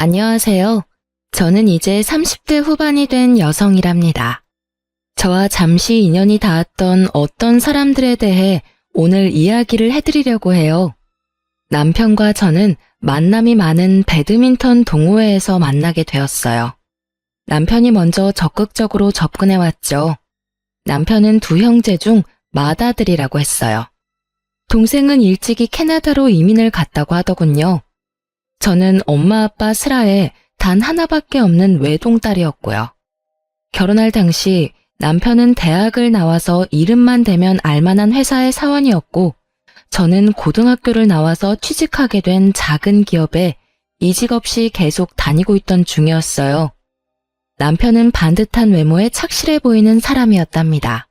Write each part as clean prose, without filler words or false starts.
안녕하세요. 저는 이제 30대 후반이 된 여성이랍니다. 저와 잠시 인연이 닿았던 어떤 사람들에 대해 오늘 이야기를 해드리려고 해요. 남편과 저는 만남이 많은 배드민턴 동호회에서 만나게 되었어요. 남편이 먼저 적극적으로 접근해왔죠. 남편은 두 형제 중 맏아들이라고 했어요. 동생은 일찍이 캐나다로 이민을 갔다고 하더군요. 저는 엄마 아빠 슬하에 단 하나밖에 없는 외동딸이었고요. 결혼할 당시 남편은 대학을 나와서 이름만 대면 알만한 회사의 사원이었고 저는 고등학교를 나와서 취직하게 된 작은 기업에 이직 없이 계속 다니고 있던 중이었어요. 남편은 반듯한 외모에 착실해 보이는 사람이었답니다.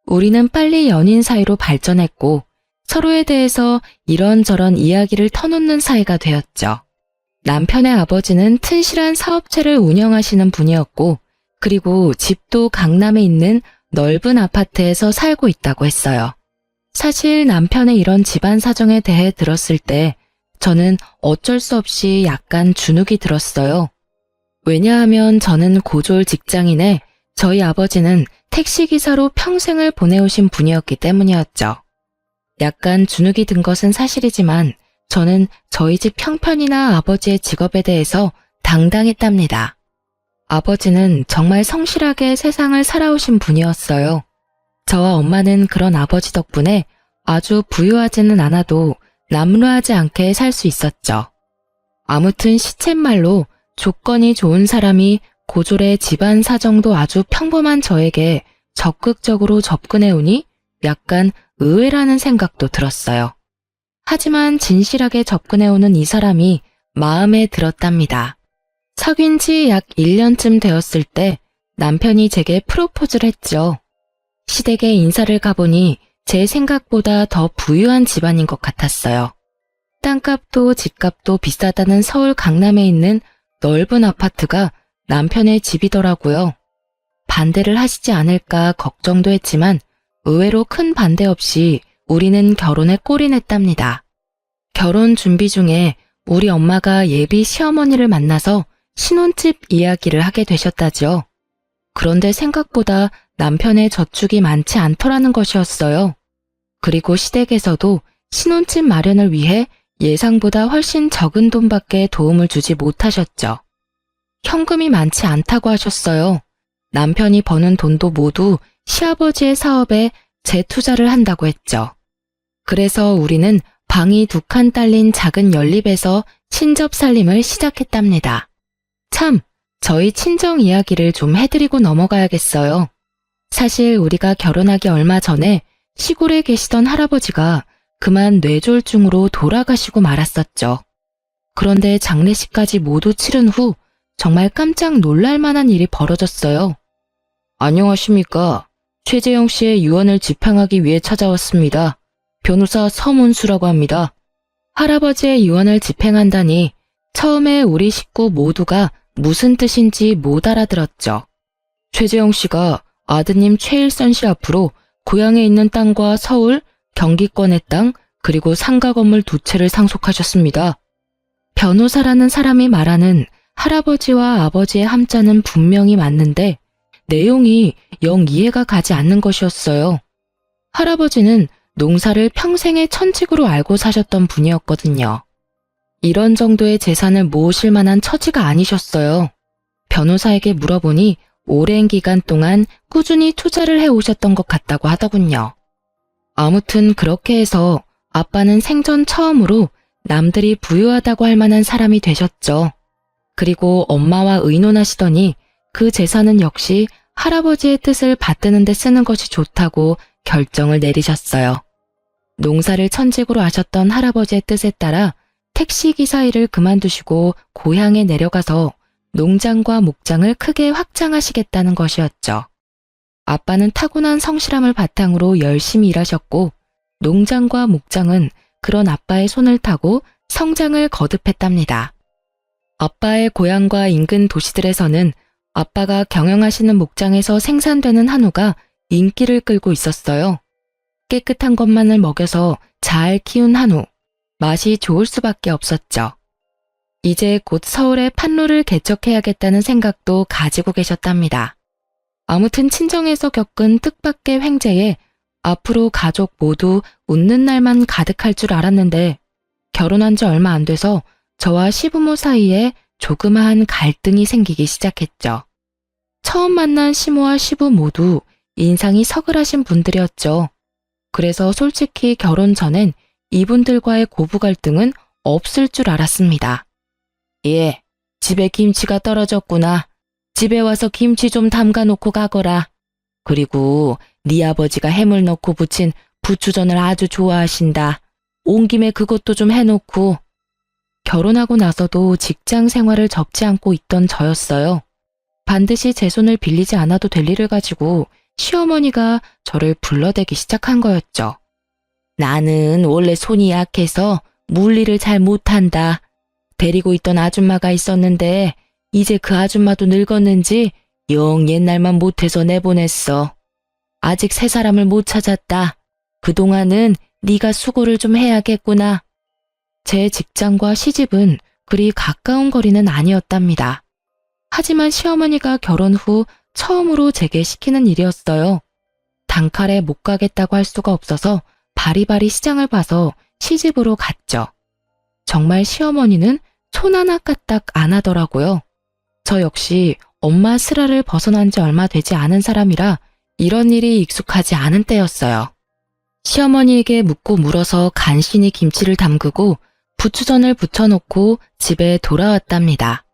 우리는 빨리 연인 사이로 발전했고 서로에 대해서 이런저런 이야기를 터놓는 사이가 되었죠. 남편의 아버지는 튼실한 사업체를 운영하시는 분이었고 그리고 집도 강남에 있는 넓은 아파트에서 살고 있다고 했어요. 사실 남편의 이런 집안 사정에 대해 들었을 때 저는 어쩔 수 없이 약간 주눅이 들었어요. 왜냐하면 저는 고졸 직장인에 저희 아버지는 택시기사로 평생을 보내오신 분이었기 때문이었죠. 약간 주눅이 든 것은 사실이지만 저는 저희 집 형편이나 아버지의 직업에 대해서 당당했답니다. 아버지는 정말 성실하게 세상을 살아오신 분이었어요. 저와 엄마는 그런 아버지 덕분에 아주 부유하지는 않아도 남루하지 않게 살 수 있었죠. 아무튼 시쳇말로 조건이 좋은 사람이 고졸의 집안 사정도 아주 평범한 저에게 적극적으로 접근해오니 약간 의외라는 생각도 들었어요. 하지만 진실하게 접근해오는 이 사람이 마음에 들었답니다. 사귄 지 약 1년쯤 되었을 때 남편이 제게 프로포즈를 했죠. 시댁에 인사를 가보니 제 생각보다 더 부유한 집안인 것 같았어요. 땅값도 집값도 비싸다는 서울 강남에 있는 넓은 아파트가 남편의 집이더라고요. 반대를 하시지 않을까 걱정도 했지만 의외로 큰 반대 없이 우리는 결혼에 골인했답니다. 결혼 준비 중에 우리 엄마가 예비 시어머니를 만나서 신혼집 이야기를 하게 되셨다죠. 그런데 생각보다 남편의 저축이 많지 않더라는 것이었어요. 그리고 시댁에서도 신혼집 마련을 위해 예상보다 훨씬 적은 돈밖에 도움을 주지 못하셨죠. 현금이 많지 않다고 하셨어요. 남편이 버는 돈도 모두 시아버지의 사업에 재투자를 한다고 했죠. 그래서 우리는 방이 2칸 딸린 작은 연립에서 친접 살림을 시작했답니다. 참, 저희 친정 이야기를 좀 해드리고 넘어가야겠어요. 사실 우리가 결혼하기 얼마 전에 시골에 계시던 할아버지가 그만 뇌졸중으로 돌아가시고 말았었죠. 그런데 장례식까지 모두 치른 후 정말 깜짝 놀랄 만한 일이 벌어졌어요. 안녕하십니까. 최재영 씨의 유언을 집행하기 위해 찾아왔습니다. 변호사 서문수라고 합니다. 할아버지의 유언을 집행한다니 처음에 우리 식구 모두가 무슨 뜻인지 못 알아들었죠. 최재영 씨가 아드님 최일선 씨 앞으로 고향에 있는 땅과 서울, 경기권의 땅, 그리고 상가 건물 2채를 상속하셨습니다. 변호사라는 사람이 말하는 할아버지와 아버지의 함자는 분명히 맞는데 내용이 영 이해가 가지 않는 것이었어요. 할아버지는 농사를 평생의 천직으로 알고 사셨던 분이었거든요. 이런 정도의 재산을 모으실 만한 처지가 아니셨어요. 변호사에게 물어보니 오랜 기간 동안 꾸준히 투자를 해오셨던 것 같다고 하더군요. 아무튼 그렇게 해서 아빠는 생전 처음으로 남들이 부유하다고 할 만한 사람이 되셨죠. 그리고 엄마와 의논하시더니 그 재산은 역시 할아버지의 뜻을 받드는 데 쓰는 것이 좋다고 결정을 내리셨어요. 농사를 천직으로 하셨던 할아버지의 뜻에 따라 택시기사 일을 그만두시고 고향에 내려가서 농장과 목장을 크게 확장하시겠다는 것이었죠. 아빠는 타고난 성실함을 바탕으로 열심히 일하셨고 농장과 목장은 그런 아빠의 손을 타고 성장을 거듭했답니다. 아빠의 고향과 인근 도시들에서는 아빠가 경영하시는 목장에서 생산되는 한우가 인기를 끌고 있었어요. 깨끗한 것만을 먹여서 잘 키운 한우, 맛이 좋을 수밖에 없었죠. 이제 곧 서울에 판로를 개척해야겠다는 생각도 가지고 계셨답니다. 아무튼 친정에서 겪은 뜻밖의 횡재에 앞으로 가족 모두 웃는 날만 가득할 줄 알았는데 결혼한 지 얼마 안 돼서 저와 시부모 사이에 조그마한 갈등이 생기기 시작했죠. 처음 만난 시모와 시부 모두 인상이 서글하신 분들이었죠. 그래서 솔직히 결혼 전엔 이분들과의 고부 갈등은 없을 줄 알았습니다. 예, 집에 김치가 떨어졌구나. 집에 와서 김치 좀 담가 놓고 가거라. 그리고 네 아버지가 해물 넣고 부친 부추전을 아주 좋아하신다. 온 김에 그것도 좀 해놓고. 결혼하고 나서도 직장 생활을 접지 않고 있던 저였어요. 반드시 제 손을 빌리지 않아도 될 일을 가지고 시어머니가 저를 불러대기 시작한 거였죠. 나는 원래 손이 약해서 물일을 잘 못한다. 데리고 있던 아줌마가 있었는데 이제 그 아줌마도 늙었는지 영 옛날만 못해서 내보냈어. 아직 새 사람을 못 찾았다. 그동안은 네가 수고를 좀 해야겠구나. 제 직장과 시집은 그리 가까운 거리는 아니었답니다. 하지만 시어머니가 결혼 후 처음으로 제게 시키는 일이었어요. 단칼에 못 가겠다고 할 수가 없어서 바리바리 시장을 봐서 시집으로 갔죠. 정말 시어머니는 손 하나 까딱 안 하더라고요. 저 역시 엄마 슬하를 벗어난 지 얼마 되지 않은 사람이라 이런 일이 익숙하지 않은 때였어요. 시어머니에게 묻고 물어서 간신히 김치를 담그고 부추전을 부쳐놓고 집에 돌아왔답니다.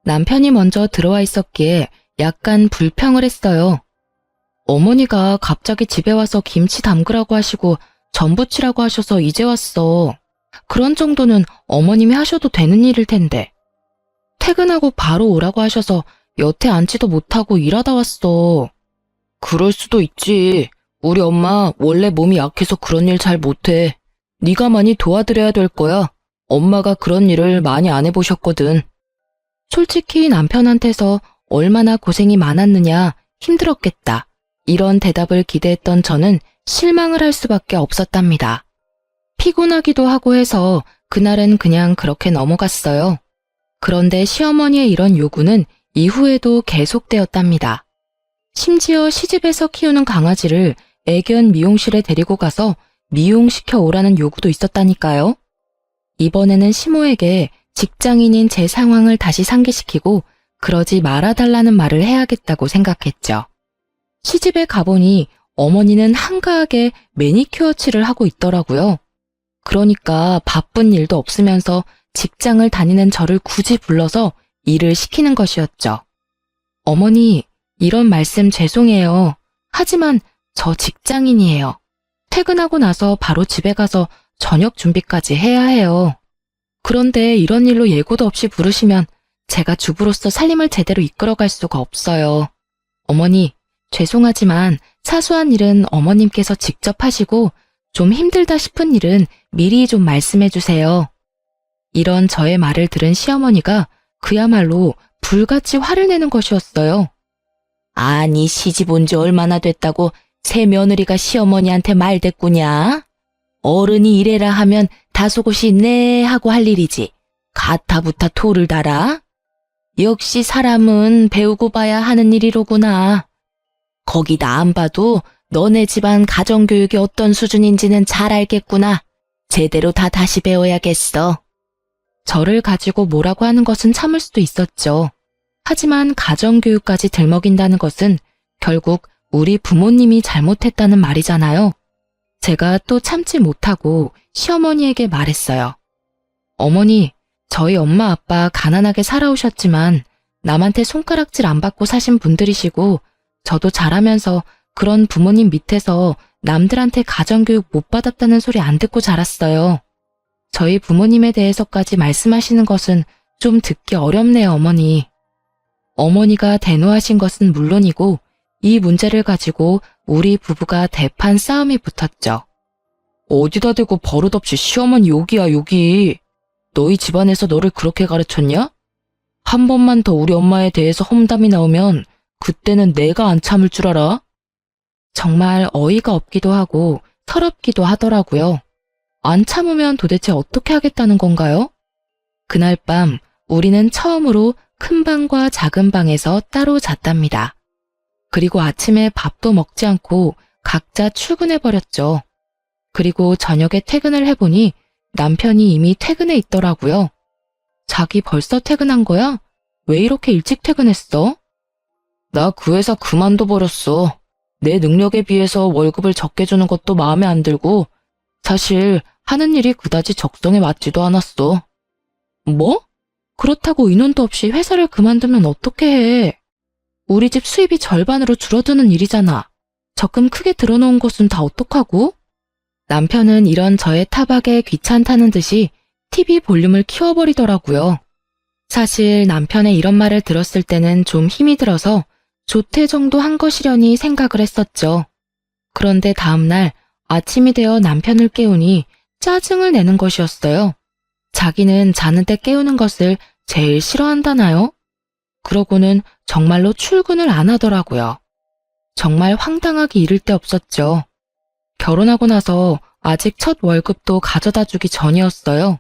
남편이 먼저 들어와 있었기에 약간 불평을 했어요. 어머니가 갑자기 집에 와서 김치 담그라고 하시고 전 부치라고 하셔서 이제 왔어. 그런 정도는 어머님이 하셔도 되는 일일 텐데. 퇴근하고 바로 오라고 하셔서 여태 앉지도 못하고 일하다 왔어. 그럴 수도 있지. 우리 엄마 원래 몸이 약해서 그런 일 잘 못해. 네가 많이 도와드려야 될 거야. 엄마가 그런 일을 많이 안 해보셨거든. 솔직히 남편한테서 얼마나 고생이 많았느냐, 힘들었겠다. 이런 대답을 기대했던 저는 실망을 할 수밖에 없었답니다. 피곤하기도 하고 해서 그날은 그냥 그렇게 넘어갔어요. 그런데 시어머니의 이런 요구는 이후에도 계속되었답니다. 심지어 시집에서 키우는 강아지를 애견 미용실에 데리고 가서 미용시켜 오라는 요구도 있었다니까요. 이번에는 시모에게 직장인인 제 상황을 다시 상기시키고 그러지 말아달라는 말을 해야겠다고 생각했죠. 시집에 가보니 어머니는 한가하게 매니큐어 칠을 하고 있더라고요. 그러니까 바쁜 일도 없으면서 직장을 다니는 저를 굳이 불러서 일을 시키는 것이었죠. 어머니, 이런 말씀 죄송해요. 하지만 저 직장인이에요. 퇴근하고 나서 바로 집에 가서 저녁 준비까지 해야 해요. 그런데 이런 일로 예고도 없이 부르시면 제가 주부로서 살림을 제대로 이끌어갈 수가 없어요. 어머니, 죄송하지만 사소한 일은 어머님께서 직접 하시고 좀 힘들다 싶은 일은 미리 좀 말씀해 주세요. 이런 저의 말을 들은 시어머니가 그야말로 불같이 화를 내는 것이었어요. 아니, 시집 온 지 얼마나 됐다고 새 며느리가 시어머니한테 말대꾸냐? 어른이 이래라 하면 다소곳이 네 하고 할 일이지. 가타부타 토를 달아? 역시 사람은 배우고 봐야 하는 일이로구나. 거기다 안 봐도 너네 집안 가정교육이 어떤 수준인지는 잘 알겠구나. 제대로 다 다시 배워야겠어. 저를 가지고 뭐라고 하는 것은 참을 수도 있었죠. 하지만 가정교육까지 들먹인다는 것은 결국 우리 부모님이 잘못했다는 말이잖아요. 제가 또 참지 못하고 시어머니에게 말했어요. 어머니, 저희 엄마 아빠 가난하게 살아오셨지만 남한테 손가락질 안 받고 사신 분들이시고 저도 자라면서 그런 부모님 밑에서 남들한테 가정교육 못 받았다는 소리 안 듣고 자랐어요. 저희 부모님에 대해서까지 말씀하시는 것은 좀 듣기 어렵네요, 어머니. 어머니가 대노하신 것은 물론이고 이 문제를 가지고 우리 부부가 대판 싸움이 붙었죠. 어디다 대고 버릇없이 시어머니 욕이야, 욕이. 너희 집안에서 너를 그렇게 가르쳤냐? 한 번만 더 우리 엄마에 대해서 험담이 나오면 그때는 내가 안 참을 줄 알아? 정말 어이가 없기도 하고 서럽기도 하더라고요. 안 참으면 도대체 어떻게 하겠다는 건가요? 그날 밤 우리는 처음으로 큰 방과 작은 방에서 따로 잤답니다. 그리고 아침에 밥도 먹지 않고 각자 출근해버렸죠. 그리고 저녁에 퇴근을 해보니 남편이 이미 퇴근해 있더라고요. 자기 벌써 퇴근한 거야? 왜 이렇게 일찍 퇴근했어? 나 그 회사 그만둬버렸어. 내 능력에 비해서 월급을 적게 주는 것도 마음에 안 들고 사실 하는 일이 그다지 적성에 맞지도 않았어. 뭐? 그렇다고 인원도 없이 회사를 그만두면 어떻게 해? 우리 집 수입이 절반으로 줄어드는 일이잖아. 적금 크게 들어놓은 것은 다 어떡하고? 남편은 이런 저의 타박에 귀찮다는 듯이 TV 볼륨을 키워버리더라고요. 사실 남편의 이런 말을 들었을 때는 좀 힘이 들어서 조퇴 정도 한 것이려니 생각을 했었죠. 그런데 다음날 아침이 되어 남편을 깨우니 짜증을 내는 것이었어요. 자기는 자는데 깨우는 것을 제일 싫어한다나요? 그러고는 정말로 출근을 안 하더라고요. 정말 황당하기 이를 데 없었죠. 결혼하고 나서 아직 첫 월급도 가져다 주기 전이었어요.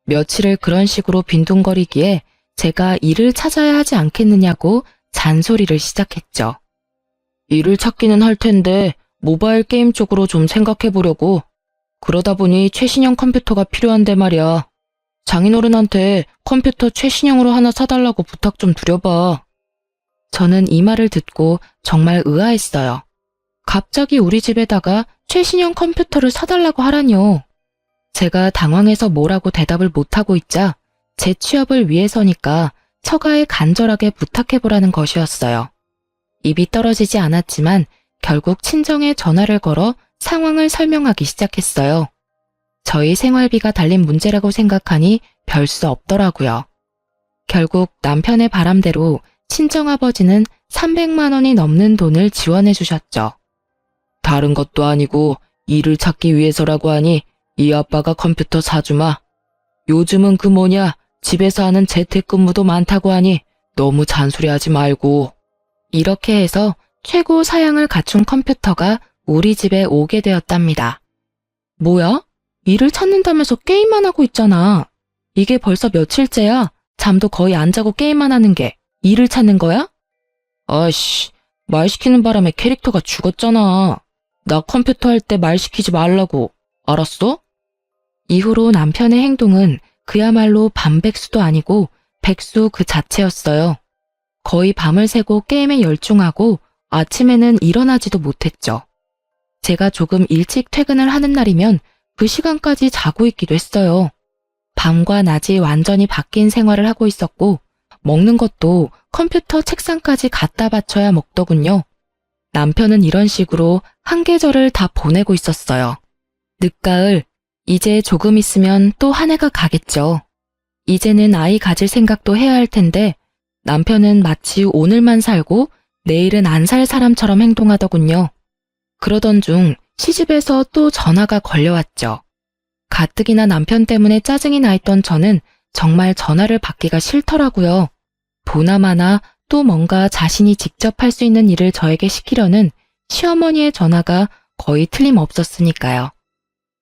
며칠을 그런 식으로 빈둥거리기에 제가 일을 찾아야 하지 않겠느냐고 잔소리를 시작했죠. 일을 찾기는 할 텐데 모바일 게임 쪽으로 좀 생각해 보려고. 그러다 보니 최신형 컴퓨터가 필요한데 말이야. 장인어른한테 컴퓨터 최신형으로 하나 사달라고 부탁 좀 드려봐. 저는 이 말을 듣고 정말 의아했어요. 갑자기 우리 집에다가 최신형 컴퓨터를 사달라고 하라뇨. 제가 당황해서 뭐라고 대답을 못하고 있자 제 취업을 위해서니까 처가에 간절하게 부탁해보라는 것이었어요. 입이 떨어지지 않았지만 결국 친정에 전화를 걸어 상황을 설명하기 시작했어요. 저희 생활비가 달린 문제라고 생각하니 별 수 없더라고요. 결국 남편의 바람대로 친정아버지는 300만 원이 넘는 돈을 지원해 주셨죠. 다른 것도 아니고 일을 찾기 위해서라고 하니 이 아빠가 컴퓨터 사주마. 요즘은 그 뭐냐 집에서 하는 재택근무도 많다고 하니 너무 잔소리하지 말고. 이렇게 해서 최고 사양을 갖춘 컴퓨터가 우리 집에 오게 되었답니다. 뭐야? 일을 찾는다면서 게임만 하고 있잖아. 이게 벌써 며칠째야. 잠도 거의 안 자고 게임만 하는 게 일을 찾는 거야? 아이씨, 말 시키는 바람에 캐릭터가 죽었잖아. 나 컴퓨터 할 때 말 시키지 말라고. 알았어? 이후로 남편의 행동은 그야말로 반백수도 아니고 백수 그 자체였어요. 거의 밤을 새고 게임에 열중하고 아침에는 일어나지도 못했죠. 제가 조금 일찍 퇴근을 하는 날이면 그 시간까지 자고 있기도 했어요. 밤과 낮이 완전히 바뀐 생활을 하고 있었고 먹는 것도 컴퓨터 책상까지 갖다 바쳐야 먹더군요. 남편은 이런 식으로 한 계절을 다 보내고 있었어요. 늦가을, 이제 조금 있으면 또 한 해가 가겠죠. 이제는 아이 가질 생각도 해야 할 텐데 남편은 마치 오늘만 살고 내일은 안 살 사람처럼 행동하더군요. 그러던 중 시집에서 또 전화가 걸려왔죠. 가뜩이나 남편 때문에 짜증이 나 있던 저는 정말 전화를 받기가 싫더라고요. 보나마나 또 뭔가 자신이 직접 할 수 있는 일을 저에게 시키려는 시어머니의 전화가 거의 틀림없었으니까요.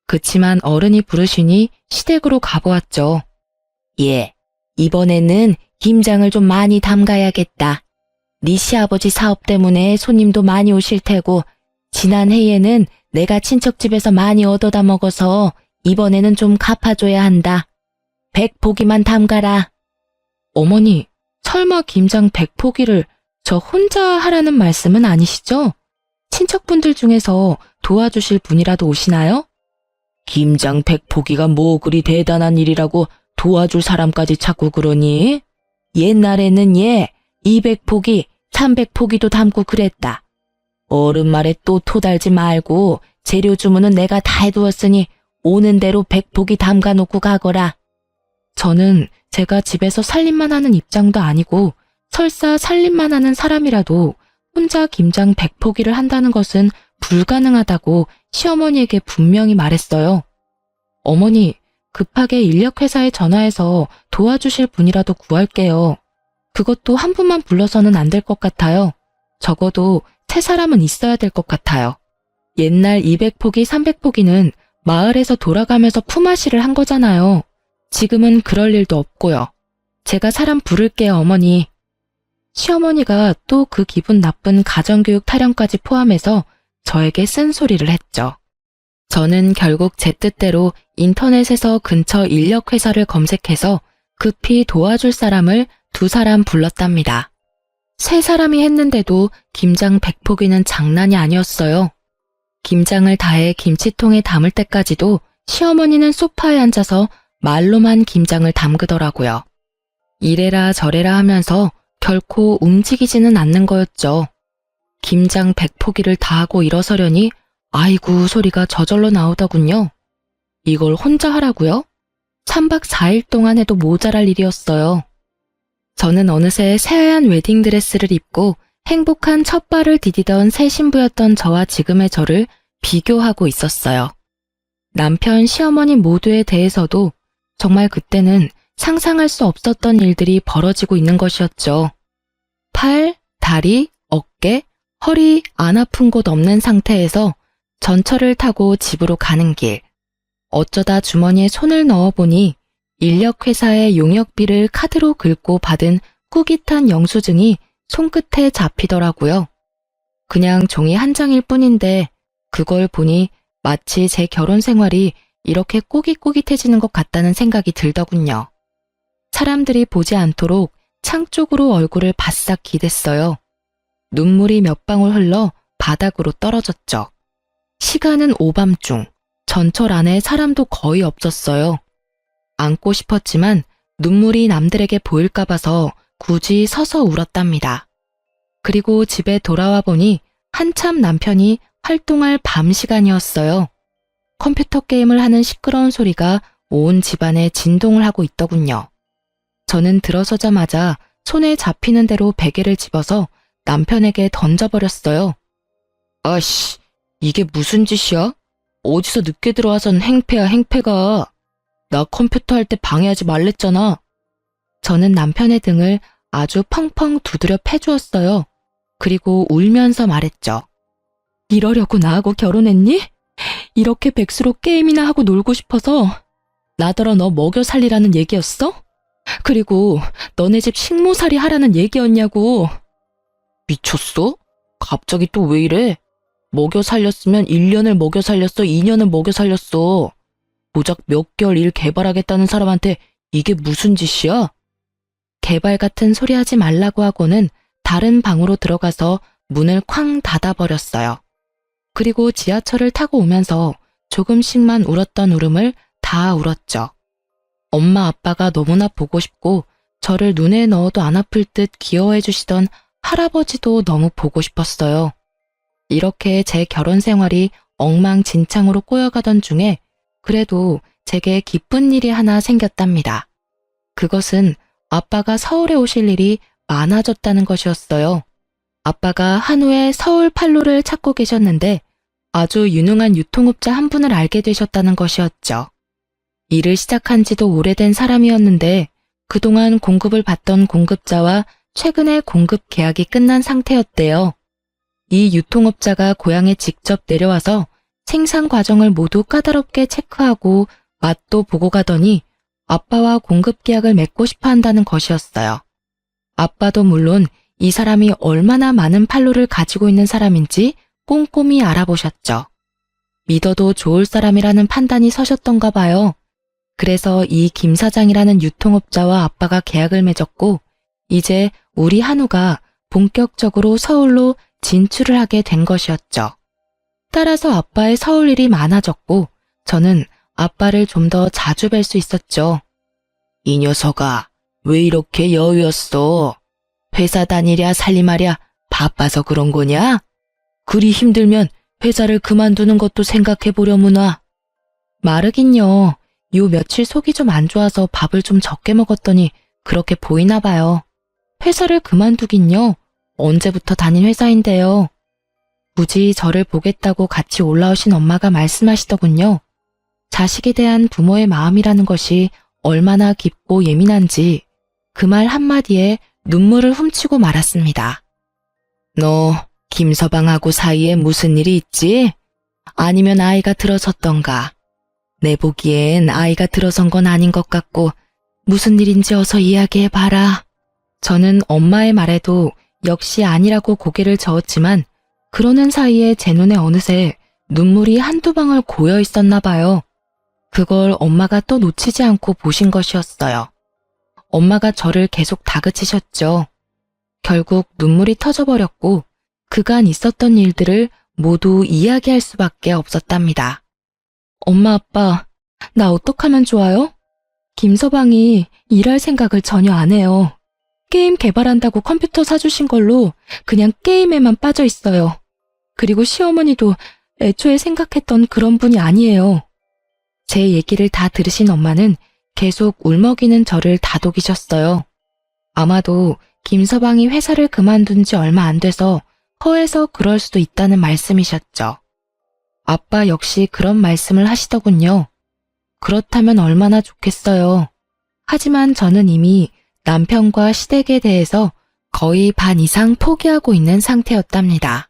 그치만 어른이 부르시니 시댁으로 가보았죠. 예, 이번에는 김장을 좀 많이 담가야겠다. 네 시아버지 사업 때문에 손님도 많이 오실 테고 지난 해에는 내가 친척집에서 많이 얻어다 먹어서 이번에는 좀 갚아줘야 한다. 100포기만 담가라. 어머니, 설마 김장 100포기를 저 혼자 하라는 말씀은 아니시죠? 친척분들 중에서 도와주실 분이라도 오시나요? 김장 100포기가 뭐 그리 대단한 일이라고 도와줄 사람까지 찾고 그러니? 옛날에는 200포기, 300포기도 담고 그랬다. 어른 말에 또 토달지 말고 재료 주문은 내가 다 해두었으니 오는 대로 100포기 담가 놓고 가거라. 저는 제가 집에서 살림만 하는 입장도 아니고 설사 살림만 하는 사람이라도 혼자 김장 100포기를 한다는 것은 불가능하다고 시어머니에게 분명히 말했어요. 어머니, 급하게 인력회사에 전화해서 도와주실 분이라도 구할게요. 그것도 한 분만 불러서는 안 될 것 같아요. 적어도 세 사람은 있어야 될 것 같아요. 옛날 200포기, 300포기는 마을에서 돌아가면서 품앗이를 한 거잖아요. 지금은 그럴 일도 없고요. 제가 사람 부를게요, 어머니. 시어머니가 또 그 기분 나쁜 가정교육 타령까지 포함해서 저에게 쓴소리를 했죠. 저는 결국 제 뜻대로 인터넷에서 근처 인력회사를 검색해서 급히 도와줄 사람을 2사람 불렀답니다. 3사람이 했는데도 김장 100포기는 장난이 아니었어요. 김장을 다해 김치통에 담을 때까지도 시어머니는 소파에 앉아서 말로만 김장을 담그더라고요. 이래라 저래라 하면서 결코 움직이지는 않는 거였죠. 김장 100포기를 다 하고 일어서려니 아이고 소리가 저절로 나오더군요. 이걸 혼자 하라고요? 3박 4일 동안 해도 모자랄 일이었어요. 저는 어느새 새하얀 웨딩드레스를 입고 행복한 첫 발을 디디던 새 신부였던 저와 지금의 저를 비교하고 있었어요. 남편, 시어머니 모두에 대해서도 정말 그때는 상상할 수 없었던 일들이 벌어지고 있는 것이었죠. 팔, 다리, 어깨, 허리 안 아픈 곳 없는 상태에서 전철을 타고 집으로 가는 길. 어쩌다 주머니에 손을 넣어보니 인력회사의 용역비를 카드로 긁고 받은 꾸깃한 영수증이 손끝에 잡히더라고요. 그냥 종이 한 장일 뿐인데 그걸 보니 마치 제 결혼 생활이 이렇게 꼬깃꼬깃해지는 것 같다는 생각이 들더군요. 사람들이 보지 않도록 창 쪽으로 얼굴을 바싹 기댔어요. 눈물이 몇 방울 흘러 바닥으로 떨어졌죠. 시간은 오밤중, 전철 안에 사람도 거의 없었어요. 안고 싶었지만 눈물이 남들에게 보일까 봐서 굳이 서서 울었답니다. 그리고 집에 돌아와 보니 한참 남편이 활동할 밤 시간이었어요. 컴퓨터 게임을 하는 시끄러운 소리가 온 집안에 진동을 하고 있더군요. 저는 들어서자마자 손에 잡히는 대로 베개를 집어서 남편에게 던져버렸어요. 아씨, 이게 무슨 짓이야? 어디서 늦게 들어와선 행패야 행패가. 나 컴퓨터 할 때 방해하지 말랬잖아. 저는 남편의 등을 아주 펑펑 두드려 패주었어요. 그리고 울면서 말했죠. 이러려고 나하고 결혼했니? 이렇게 백수로 게임이나 하고 놀고 싶어서 나더러 너 먹여 살리라는 얘기였어? 그리고 너네 집 식모살이 하라는 얘기였냐고. 미쳤어? 갑자기 또 왜 이래? 먹여 살렸으면 1년을 먹여 살렸어, 2년을 먹여 살렸어. 고작 몇 개월 일 개발하겠다는 사람한테 이게 무슨 짓이야? 개발 같은 소리 하지 말라고 하고는 다른 방으로 들어가서 문을 쾅 닫아버렸어요. 그리고 지하철을 타고 오면서 조금씩만 울었던 울음을 다 울었죠. 엄마 아빠가 너무나 보고 싶고 저를 눈에 넣어도 안 아플 듯 귀여워해 주시던 할아버지도 너무 보고 싶었어요. 이렇게 제 결혼 생활이 엉망진창으로 꼬여가던 중에 그래도 제게 기쁜 일이 하나 생겼답니다. 그것은 아빠가 서울에 오실 일이 많아졌다는 것이었어요. 아빠가 한우에 서울 판로를 찾고 계셨는데 아주 유능한 유통업자 한 분을 알게 되셨다는 것이었죠. 일을 시작한 지도 오래된 사람이었는데 그동안 공급을 받던 공급자와 최근에 공급 계약이 끝난 상태였대요. 이 유통업자가 고향에 직접 내려와서 생산 과정을 모두 까다롭게 체크하고 맛도 보고 가더니 아빠와 공급 계약을 맺고 싶어 한다는 것이었어요. 아빠도 물론 이 사람이 얼마나 많은 판로를 가지고 있는 사람인지 꼼꼼히 알아보셨죠. 믿어도 좋을 사람이라는 판단이 서셨던가 봐요. 그래서 이 김 사장이라는 유통업자와 아빠가 계약을 맺었고 이제 우리 한우가 본격적으로 서울로 진출을 하게 된 것이었죠. 따라서 아빠의 서울 일이 많아졌고 저는 아빠를 좀 더 자주 뵐 수 있었죠. 이 녀석아, 왜 이렇게 여유였어? 회사 다니랴 살림하랴 바빠서 그런 거냐? 그리 힘들면 회사를 그만두는 것도 생각해 보려무나. 마르긴요. 요 며칠 속이 좀 안 좋아서 밥을 좀 적게 먹었더니 그렇게 보이나 봐요. 회사를 그만두긴요. 언제부터 다닌 회사인데요. 굳이 저를 보겠다고 같이 올라오신 엄마가 말씀하시더군요. 자식에 대한 부모의 마음이라는 것이 얼마나 깊고 예민한지 그 말 한마디에 눈물을 훔치고 말았습니다. 너 김서방하고 사이에 무슨 일이 있지? 아니면 아이가 들어섰던가? 내 보기엔 아이가 들어선 건 아닌 것 같고 무슨 일인지 어서 이야기해봐라. 저는 엄마의 말에도 역시 아니라고 고개를 저었지만 그러는 사이에 제 눈에 어느새 눈물이 한두 방울 고여 있었나 봐요. 그걸 엄마가 또 놓치지 않고 보신 것이었어요. 엄마가 저를 계속 다그치셨죠. 결국 눈물이 터져버렸고 그간 있었던 일들을 모두 이야기할 수밖에 없었답니다. 엄마, 아빠, 나 어떡하면 좋아요? 김서방이 일할 생각을 전혀 안 해요. 게임 개발한다고 컴퓨터 사주신 걸로 그냥 게임에만 빠져 있어요. 그리고 시어머니도 애초에 생각했던 그런 분이 아니에요. 제 얘기를 다 들으신 엄마는 계속 울먹이는 저를 다독이셨어요. 아마도 김서방이 회사를 그만둔 지 얼마 안 돼서 허해서 그럴 수도 있다는 말씀이셨죠. 아빠 역시 그런 말씀을 하시더군요. 그렇다면 얼마나 좋겠어요. 하지만 저는 이미 남편과 시댁에 대해서 거의 반 이상 포기하고 있는 상태였답니다.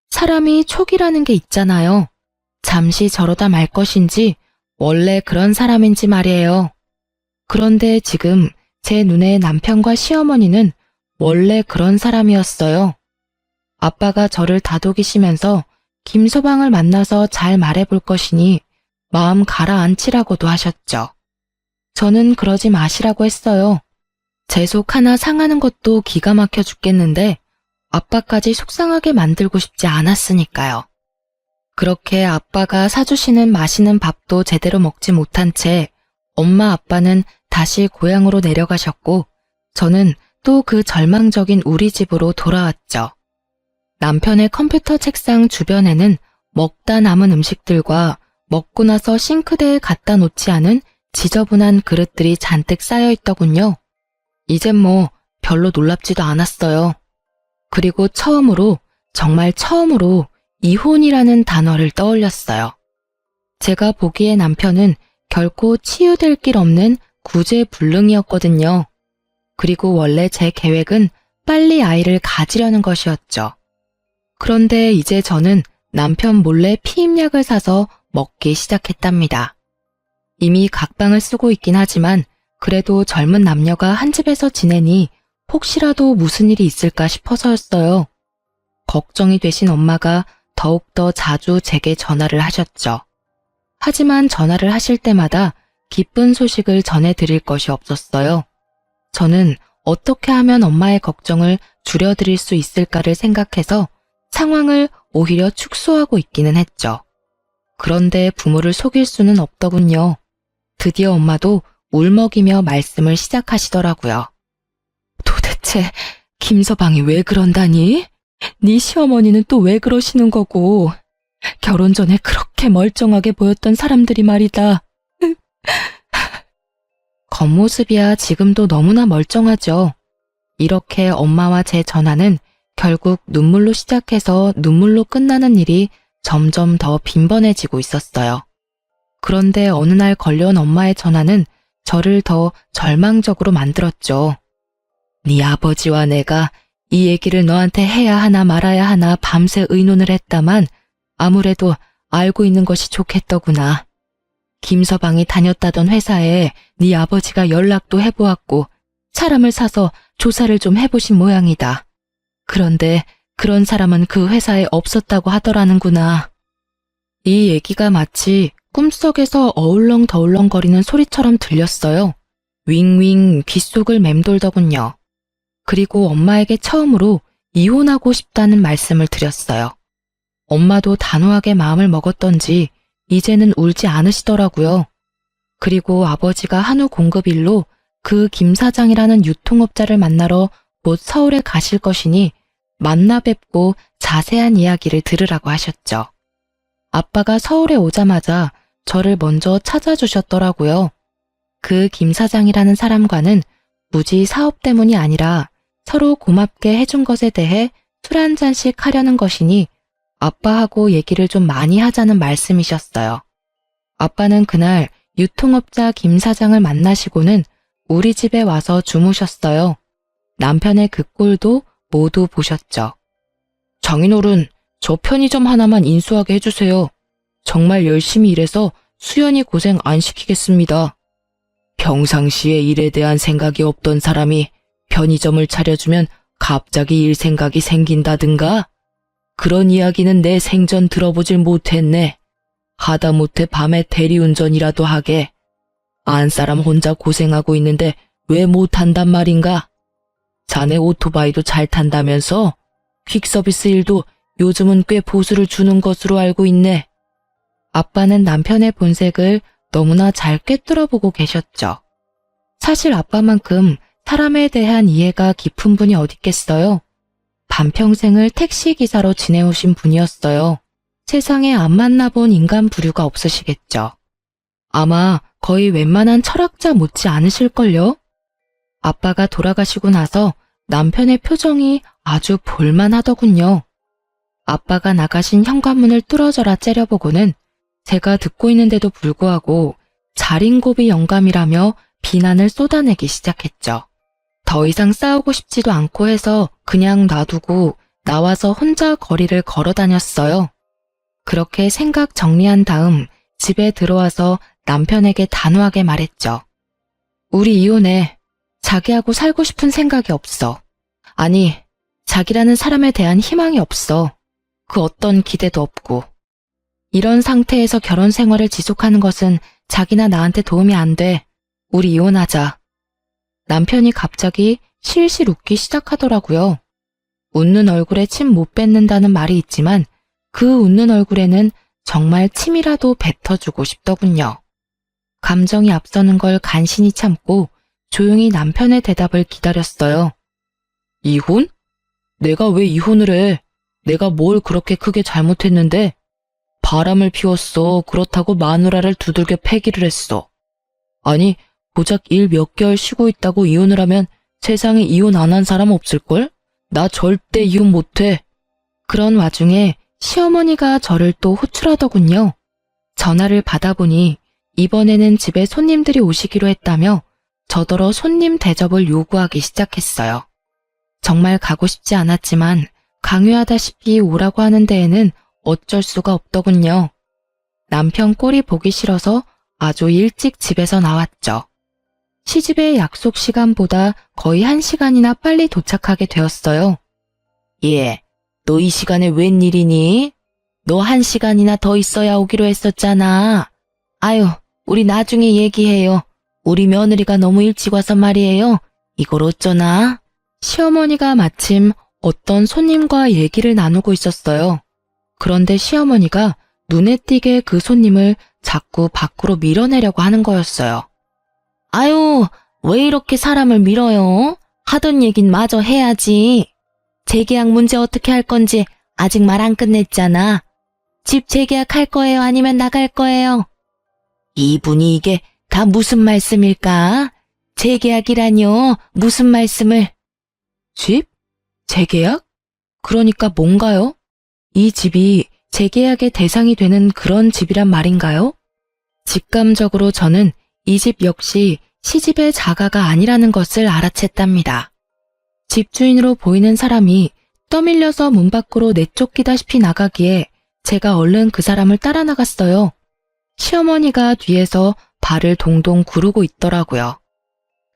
사람이 촉이라는 게 있잖아요. 잠시 저러다 말 것인지 원래 그런 사람인지 말이에요. 그런데 지금 제 눈에 남편과 시어머니는 원래 그런 사람이었어요. 아빠가 저를 다독이시면서 김서방을 만나서 잘 말해볼 것이니 마음 가라앉히라고도 하셨죠. 저는 그러지 마시라고 했어요. 제 속 하나 상하는 것도 기가 막혀 죽겠는데 아빠까지 속상하게 만들고 싶지 않았으니까요. 그렇게 아빠가 사주시는 맛있는 밥도 제대로 먹지 못한 채 엄마 아빠는 다시 고향으로 내려가셨고 저는 또 그 절망적인 우리 집으로 돌아왔죠. 남편의 컴퓨터 책상 주변에는 먹다 남은 음식들과 먹고 나서 싱크대에 갖다 놓지 않은 지저분한 그릇들이 잔뜩 쌓여 있더군요. 이젠 뭐 별로 놀랍지도 않았어요. 그리고 처음으로, 정말 처음으로 이혼이라는 단어를 떠올렸어요. 제가 보기에 남편은 결코 치유될 길 없는 구제불능이었거든요. 그리고 원래 제 계획은 빨리 아이를 가지려는 것이었죠. 그런데 이제 저는 남편 몰래 피임약을 사서 먹기 시작했답니다. 이미 각방을 쓰고 있긴 하지만 그래도 젊은 남녀가 한 집에서 지내니 혹시라도 무슨 일이 있을까 싶어서였어요. 걱정이 되신 엄마가 더욱더 자주 제게 전화를 하셨죠. 하지만 전화를 하실 때마다 기쁜 소식을 전해드릴 것이 없었어요. 저는 어떻게 하면 엄마의 걱정을 줄여드릴 수 있을까를 생각해서 상황을 오히려 축소하고 있기는 했죠. 그런데 부모를 속일 수는 없더군요. 드디어 엄마도 울먹이며 말씀을 시작하시더라고요. 도대체 김서방이 왜 그런다니? 네 시어머니는 또 왜 그러시는 거고? 결혼 전에 그렇게 멀쩡하게 보였던 사람들이 말이다. 겉모습이야 지금도 너무나 멀쩡하죠. 이렇게 엄마와 제 전화는 결국 눈물로 시작해서 눈물로 끝나는 일이 점점 더 빈번해지고 있었어요. 그런데 어느 날 걸려온 엄마의 전화는 저를 더 절망적으로 만들었죠. 네 아버지와 내가 이 얘기를 너한테 해야 하나 말아야 하나 밤새 의논을 했다만 아무래도 알고 있는 것이 좋겠더구나. 김서방이 다녔다던 회사에 네 아버지가 연락도 해보았고 사람을 사서 조사를 좀 해보신 모양이다. 그런데 그런 사람은 그 회사에 없었다고 하더라는구나. 이 얘기가 마치 꿈속에서 어울렁더울렁거리는 소리처럼 들렸어요. 윙윙 귓속을 맴돌더군요. 그리고 엄마에게 처음으로 이혼하고 싶다는 말씀을 드렸어요. 엄마도 단호하게 마음을 먹었던지 이제는 울지 않으시더라고요. 그리고 아버지가 한우 공급일로 그 김 사장이라는 유통업자를 만나러 곧 서울에 가실 것이니 만나 뵙고 자세한 이야기를 들으라고 하셨죠. 아빠가 서울에 오자마자 저를 먼저 찾아주셨더라고요. 그 김 사장이라는 사람과는 굳이 사업 때문이 아니라 서로 고맙게 해준 것에 대해 술 한 잔씩 하려는 것이니 아빠하고 얘기를 좀 많이 하자는 말씀이셨어요. 아빠는 그날 유통업자 김 사장을 만나시고는 우리 집에 와서 주무셨어요. 남편의 그 꼴도 모두 보셨죠. 장인어른, 저 편의점 하나만 인수하게 해주세요. 정말 열심히 일해서 수연이 고생 안 시키겠습니다. 평상시에 일에 대한 생각이 없던 사람이 편의점을 차려주면 갑자기 일 생각이 생긴다든가? 그런 이야기는 내 생전 들어보질 못했네. 하다못해 밤에 대리운전이라도 하게. 안 사람 혼자 고생하고 있는데 왜 못한단 말인가? 자네 오토바이도 잘 탄다면서? 퀵서비스 일도 요즘은 꽤 보수를 주는 것으로 알고 있네. 아빠는 남편의 본색을 너무나 잘 꿰뚫어보고 계셨죠. 사실 아빠만큼 사람에 대한 이해가 깊은 분이 어딨겠어요. 반평생을 택시기사로 지내오신 분이었어요. 세상에 안 만나본 인간 부류가 없으시겠죠. 아마 거의 웬만한 철학자 못지 않으실걸요? 아빠가 돌아가시고 나서 남편의 표정이 아주 볼만하더군요. 아빠가 나가신 현관문을 뚫어져라 째려보고는 제가 듣고 있는데도 불구하고 자린고비 영감이라며 비난을 쏟아내기 시작했죠. 더 이상 싸우고 싶지도 않고 해서 그냥 놔두고 나와서 혼자 거리를 걸어 다녔어요. 그렇게 생각 정리한 다음 집에 들어와서 남편에게 단호하게 말했죠. 우리 이혼해. 자기하고 살고 싶은 생각이 없어. 아니, 자기라는 사람에 대한 희망이 없어. 그 어떤 기대도 없고. 이런 상태에서 결혼 생활을 지속하는 것은 자기나 나한테 도움이 안 돼. 우리 이혼하자. 남편이 갑자기 실실 웃기 시작하더라고요. 웃는 얼굴에 침 못 뱉는다는 말이 있지만 그 웃는 얼굴에는 정말 침이라도 뱉어주고 싶더군요. 감정이 앞서는 걸 간신히 참고 조용히 남편의 대답을 기다렸어요. 이혼? 내가 왜 이혼을 해? 내가 뭘 그렇게 크게 잘못했는데? 바람을 피웠어. 그렇다고 마누라를 두들겨 패기를 했어. 아니, 고작 일 몇 개월 쉬고 있다고 이혼을 하면 세상에 이혼 안 한 사람 없을걸? 나 절대 이혼 못해. 그런 와중에 시어머니가 저를 또 호출하더군요. 전화를 받아보니 이번에는 집에 손님들이 오시기로 했다며 저더러 손님 대접을 요구하기 시작했어요. 정말 가고 싶지 않았지만 강요하다시피 오라고 하는 데에는 어쩔 수가 없더군요. 남편 꼴이 보기 싫어서 아주 일찍 집에서 나왔죠. 시집의 약속 시간보다 거의 1시간이나 빨리 도착하게 되었어요. 예, 너 이 시간에 웬일이니? 너 1시간이나 더 있어야 오기로 했었잖아. 아유, 우리 나중에 얘기해요. 우리 며느리가 너무 일찍 와서 말이에요. 이걸 어쩌나? 시어머니가 마침 어떤 손님과 얘기를 나누고 있었어요. 그런데 시어머니가 눈에 띄게 그 손님을 자꾸 밖으로 밀어내려고 하는 거였어요. 아유, 왜 이렇게 사람을 밀어요? 하던 얘긴 마저 해야지. 재계약 문제 어떻게 할 건지 아직 말 안 끝냈잖아. 집 재계약할 거예요? 아니면 나갈 거예요? 이분이 이게 다 무슨 말씀일까? 재계약이라뇨? 무슨 말씀을? 집? 재계약? 그러니까 뭔가요? 이 집이 재계약의 대상이 되는 그런 집이란 말인가요? 직감적으로 저는 이 집 역시 시집의 자가가 아니라는 것을 알아챘답니다. 집주인으로 보이는 사람이 떠밀려서 문 밖으로 내쫓기다시피 나가기에 제가 얼른 그 사람을 따라 나갔어요. 시어머니가 뒤에서 발을 동동 구르고 있더라고요.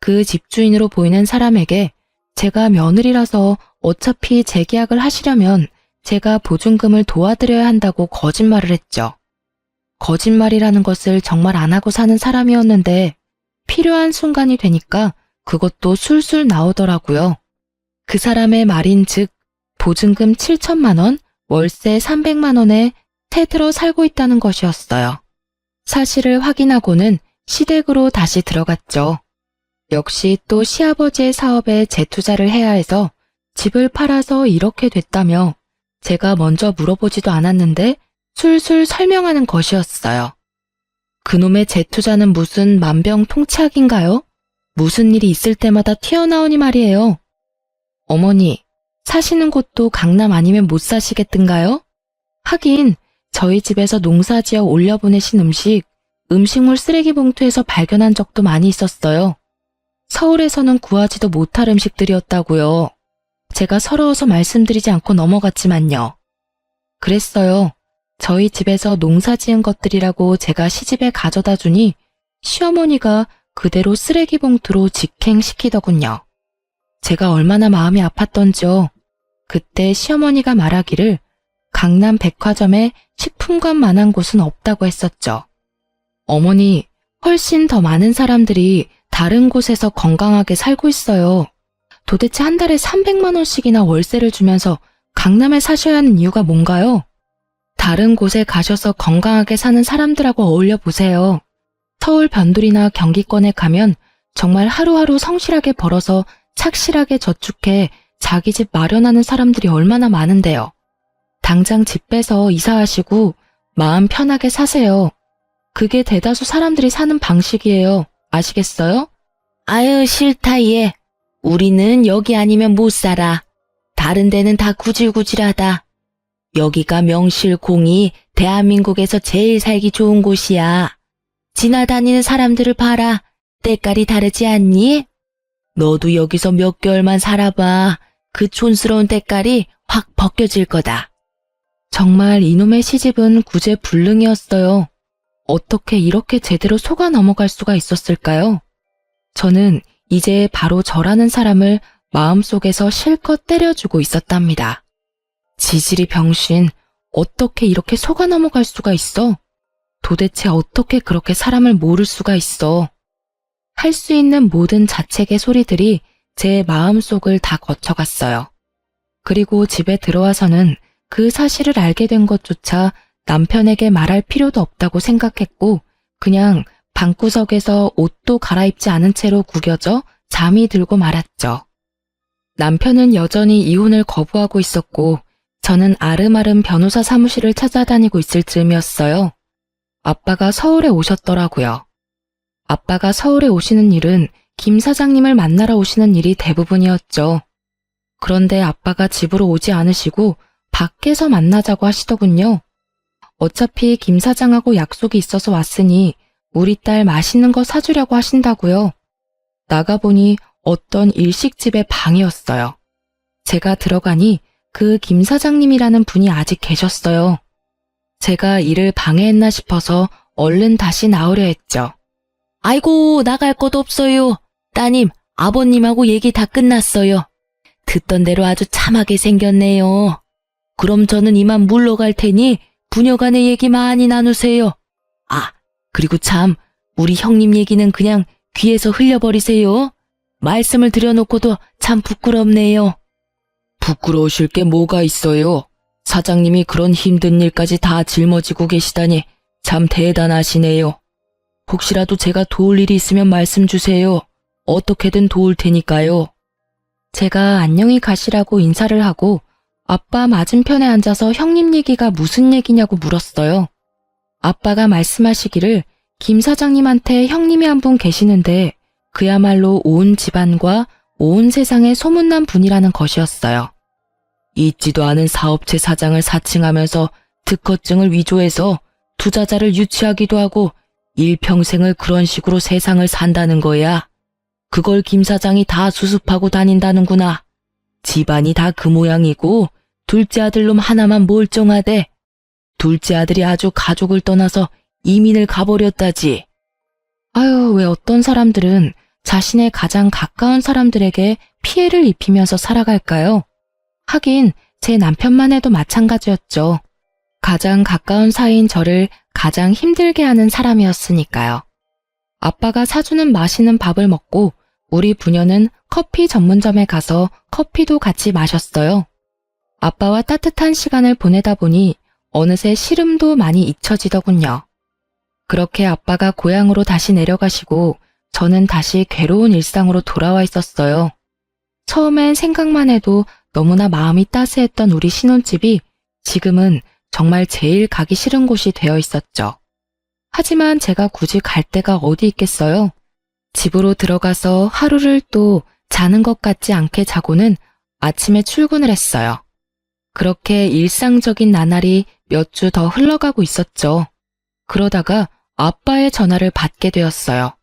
그 집주인으로 보이는 사람에게 제가 며느리라서 어차피 재계약을 하시려면 제가 보증금을 도와드려야 한다고 거짓말을 했죠. 거짓말이라는 것을 정말 안 하고 사는 사람이었는데 필요한 순간이 되니까 그것도 술술 나오더라고요. 그 사람의 말인즉 보증금 7천만 원, 월세 300만 원에 새들어 살고 있다는 것이었어요. 사실을 확인하고는 시댁으로 다시 들어갔죠. 역시 또 시아버지의 사업에 재투자를 해야 해서 집을 팔아서 이렇게 됐다며 제가 먼저 물어보지도 않았는데 술술 설명하는 것이었어요. 그놈의 재투자는 무슨 만병통치약인가요? 무슨 일이 있을 때마다 튀어나오니 말이에요. 어머니, 사시는 곳도 강남 아니면 못 사시겠던가요? 하긴 저희 집에서 농사지어 올려보내신 음식물 쓰레기 봉투에서 발견한 적도 많이 있었어요. 서울에서는 구하지도 못할 음식들이었다고요. 제가 서러워서 말씀드리지 않고 넘어갔지만요. 그랬어요. 저희 집에서 농사 지은 것들이라고 제가 시집에 가져다 주니 시어머니가 그대로 쓰레기 봉투로 직행시키더군요. 제가 얼마나 마음이 아팠던지요. 그때 시어머니가 말하기를 강남 백화점에 식품관만한 곳은 없다고 했었죠. 어머니, 훨씬 더 많은 사람들이 다른 곳에서 건강하게 살고 있어요. 도대체 한 달에 300만 원씩이나 월세를 주면서 강남에 사셔야 하는 이유가 뭔가요? 다른 곳에 가셔서 건강하게 사는 사람들하고 어울려 보세요. 서울 변두리나 경기권에 가면 정말 하루하루 성실하게 벌어서 착실하게 저축해 자기 집 마련하는 사람들이 얼마나 많은데요. 당장 집 빼서 이사하시고 마음 편하게 사세요. 그게 대다수 사람들이 사는 방식이에요. 아시겠어요? 아유, 싫다 얘. 우리는 여기 아니면 못 살아. 다른 데는 다 구질구질하다. 여기가 명실공히 대한민국에서 제일 살기 좋은 곳이야. 지나다니는 사람들을 봐라. 때깔이 다르지 않니? 너도 여기서 몇 개월만 살아봐. 그 촌스러운 때깔이 확 벗겨질 거다. 정말 이놈의 시집은 구제불능이었어요. 어떻게 이렇게 제대로 속아 넘어갈 수가 있었을까요? 저는 이제 바로 저라는 사람을 마음속에서 실컷 때려주고 있었답니다. 지질이 병신, 어떻게 이렇게 속아 넘어갈 수가 있어? 도대체 어떻게 그렇게 사람을 모를 수가 있어? 할 수 있는 모든 자책의 소리들이 제 마음속을 다 거쳐갔어요. 그리고 집에 들어와서는 그 사실을 알게 된 것조차 남편에게 말할 필요도 없다고 생각했고 그냥 방구석에서 옷도 갈아입지 않은 채로 구겨져 잠이 들고 말았죠. 남편은 여전히 이혼을 거부하고 있었고 저는 아름아름 변호사 사무실을 찾아다니고 있을 즈음이었어요. 아빠가 서울에 오셨더라고요. 아빠가 서울에 오시는 일은 김 사장님을 만나러 오시는 일이 대부분이었죠. 그런데 아빠가 집으로 오지 않으시고 밖에서 만나자고 하시더군요. 어차피 김 사장하고 약속이 있어서 왔으니 우리 딸 맛있는 거 사주려고 하신다고요. 나가보니 어떤 일식집의 방이었어요. 제가 들어가니 그 김 사장님이라는 분이 아직 계셨어요. 제가 일을 방해했나 싶어서 얼른 다시 나오려 했죠. 아이고, 나갈 곳 없어요. 따님, 아버님하고 얘기 다 끝났어요. 듣던 대로 아주 참하게 생겼네요. 그럼 저는 이만 물러갈 테니 부녀간의 얘기 많이 나누세요. 아, 그리고 참, 우리 형님 얘기는 그냥 귀에서 흘려버리세요. 말씀을 드려놓고도 참 부끄럽네요. 부끄러우실 게 뭐가 있어요? 사장님이 그런 힘든 일까지 다 짊어지고 계시다니 참 대단하시네요. 혹시라도 제가 도울 일이 있으면 말씀 주세요. 어떻게든 도울 테니까요. 제가 안녕히 가시라고 인사를 하고 아빠 맞은편에 앉아서 형님 얘기가 무슨 얘기냐고 물었어요. 아빠가 말씀하시기를 김 사장님한테 형님이 한 분 계시는데 그야말로 온 집안과 온 세상에 소문난 분이라는 것이었어요. 있지도 않은 사업체 사장을 사칭하면서 특허증을 위조해서 투자자를 유치하기도 하고 일평생을 그런 식으로 세상을 산다는 거야. 그걸 김 사장이 다 수습하고 다닌다는구나. 집안이 다 그 모양이고 둘째 아들놈 하나만 멀쩡하대. 둘째 아들이 아주 가족을 떠나서 이민을 가버렸다지. 아유, 왜 어떤 사람들은 자신의 가장 가까운 사람들에게 피해를 입히면서 살아갈까요? 하긴 제 남편만 해도 마찬가지였죠. 가장 가까운 사이인 저를 가장 힘들게 하는 사람이었으니까요. 아빠가 사주는 맛있는 밥을 먹고 우리 부녀는 커피 전문점에 가서 커피도 같이 마셨어요. 아빠와 따뜻한 시간을 보내다 보니 어느새 시름도 많이 잊혀지더군요. 그렇게 아빠가 고향으로 다시 내려가시고 저는 다시 괴로운 일상으로 돌아와 있었어요. 처음엔 생각만 해도 너무나 마음이 따스했던 우리 신혼집이 지금은 정말 제일 가기 싫은 곳이 되어 있었죠. 하지만 제가 굳이 갈 데가 어디 있겠어요? 집으로 들어가서 하루를 또 자는 것 같지 않게 자고는 아침에 출근을 했어요. 그렇게 일상적인 나날이 몇 주 더 흘러가고 있었죠. 그러다가 아빠의 전화를 받게 되었어요.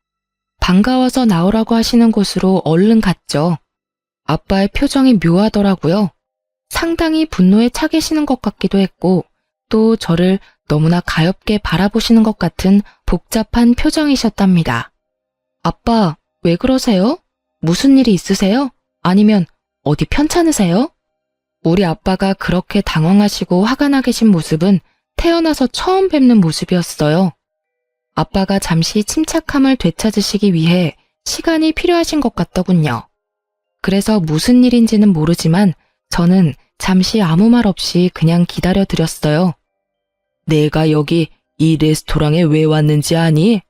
반가워서 나오라고 하시는 곳으로 얼른 갔죠. 아빠의 표정이 묘하더라고요. 상당히 분노에 차 계시는 것 같기도 했고 또 저를 너무나 가엾게 바라보시는 것 같은 복잡한 표정이셨답니다. 아빠, 왜 그러세요? 무슨 일이 있으세요? 아니면 어디 편찮으세요? 우리 아빠가 그렇게 당황하시고 화가 나 계신 모습은 태어나서 처음 뵙는 모습이었어요. 아빠가 잠시 침착함을 되찾으시기 위해 시간이 필요하신 것 같더군요. 그래서 무슨 일인지는 모르지만 저는 잠시 아무 말 없이 그냥 기다려 드렸어요. 내가 여기 이 레스토랑에 왜 왔는지 아니?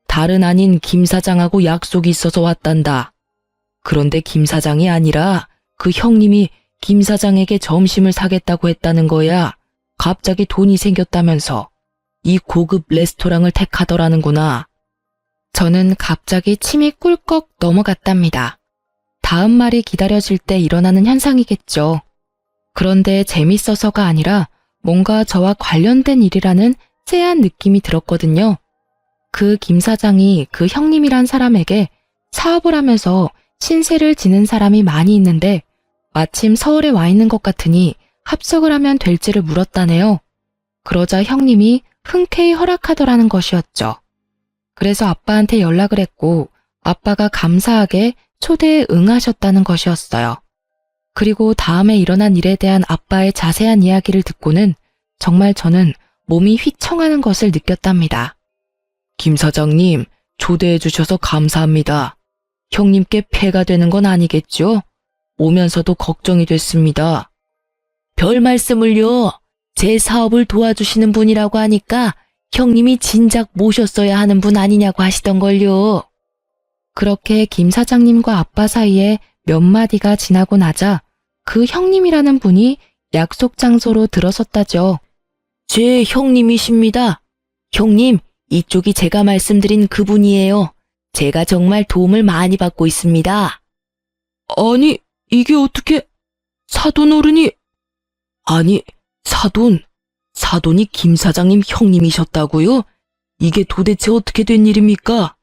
다른 아닌 김 사장하고 약속이 있어서 왔단다. 그런데 김 사장이 아니라 그 형님이 김 사장에게 점심을 사겠다고 했다는 거야. 갑자기 돈이 생겼다면서 이 고급 레스토랑을 택하더라는구나. 저는 갑자기 침이 꿀꺽 넘어갔답니다. 다음 말이 기다려질 때 일어나는 현상이겠죠. 그런데 재밌어서가 아니라 뭔가 저와 관련된 일이라는 쎄한 느낌이 들었거든요. 그 김 사장이 그 형님이란 사람에게 사업을 하면서 신세를 지는 사람이 많이 있는데 마침 서울에 와 있는 것 같으니 합석을 하면 될지를 물었다네요. 그러자 형님이 흔쾌히 허락하더라는 것이었죠. 그래서 아빠한테 연락을 했고 아빠가 감사하게 초대에 응하셨다는 것이었어요. 그리고 다음에 일어난 일에 대한 아빠의 자세한 이야기를 듣고는 정말 저는 몸이 휘청하는 것을 느꼈답니다. 김 사장님, 초대해 주셔서 감사합니다. 형님께 폐가 되는 건 아니겠죠? 오면서도 걱정이 됐습니다. 별 말씀을요. 제 사업을 도와주시는 분이라고 하니까 형님이 진작 모셨어야 하는 분 아니냐고 하시던걸요. 그렇게 김 사장님과 아빠 사이에 몇 마디가 지나고 나자 그 형님이라는 분이 약속 장소로 들어섰다죠. 제 형님이십니다. 형님, 이쪽이 제가 말씀드린 그분이에요. 제가 정말 도움을 많이 받고 있습니다. 아니, 이게 어떻게... 사돈 어른이... 아니, 사돈이 김 사장님 형님이셨다고요? 이게 도대체 어떻게 된 일입니까?